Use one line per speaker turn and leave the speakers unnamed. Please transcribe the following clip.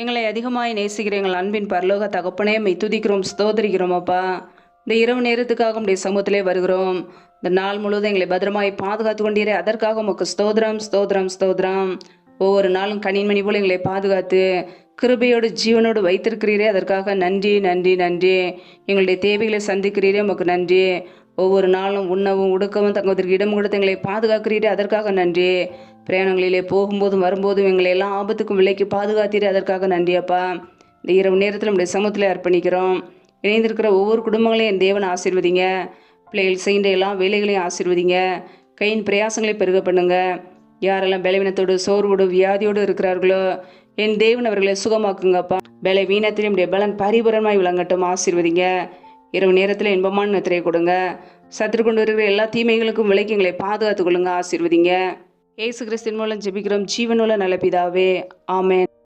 எங்களை அதிகமாய் நேசிக்கிற எங்கள் அன்பின் பரலோக தகப்பனே, மெய் துதிக்கிறோம், ஸ்தோத்திரிக்கிறோம் அப்பா. இந்த இரவு நேரத்துக்காக உடைய சமூகத்திலே வருகிறோம். இந்த நாள் முழுவதும் எங்களை பத்திரமாய் பாதுகாத்து கொண்டீரே, அதற்காக உமக்கு ஸ்தோத்திரம், ஸ்தோத்திரம், ஸ்தோத்திரம். ஒவ்வொரு நாளும் கனிமணி போல எங்களை பாதுகாத்து கிருபையோடு ஜீவனோடு வைத்திருக்கிறீரே, அதற்காக நன்றி, நன்றி, நன்றி. எங்களுடைய தேவைகளை சந்திக்கிறீரே, உமக்கு நன்றி. ஒவ்வொரு நாளும் உண்ணவும் உடுக்கவும் தங்குவதற்கு இடம் கொடுத்து எங்களை பாதுகாக்கிறீரே, அதற்காக நன்றி. பிரயாணங்களிலே போகும்போதும் வரும்போதும் எங்களை எல்லா ஆபத்துக்கும் விலைக்கு பாதுகாத்தீரே, அதற்காக நன்றி அப்பா. இந்த இரவு நேரத்தில் நம்முடைய சமூகத்தில் அர்ப்பணிக்கிறோம். இணைந்திருக்கிற ஒவ்வொரு குடும்பங்களையும் என் தேவனை ஆசீர்வதிங்க. பிள்ளைகள் செய்கின்ற எல்லா வேலைகளையும் ஆசீர்வதிங்க. கையின் பிரயாசங்களை பெருக பண்ணுங்க. யாரெல்லாம் பலவீனத்தோடு சோர்வோடு வியாதியோடு இருக்கிறார்களோ என் தேவன் அவர்களை சுகமாக்குங்கப்பா. பலவீனத்திலும் நம்முடைய பலன் பரிபூரணமாய் விளங்கட்டும். ஆசீர்வதிங்க. இரவு நேரத்தில் இன்பமான நித்திரை கொடுங்க. சத்துரு கொண்டு வருகிற எல்லா தீமைகளுக்கும் விலைக்கு எங்களை பாதுகாத்துக் கொள்ளுங்க. ஆசீர்வதிங்க. இயேசு கிறிஸ்துவின் மூலம் ஜெபிக்கிறோம் ஜீவனுள்ள நல்ல பிதாவே, ஆமென்.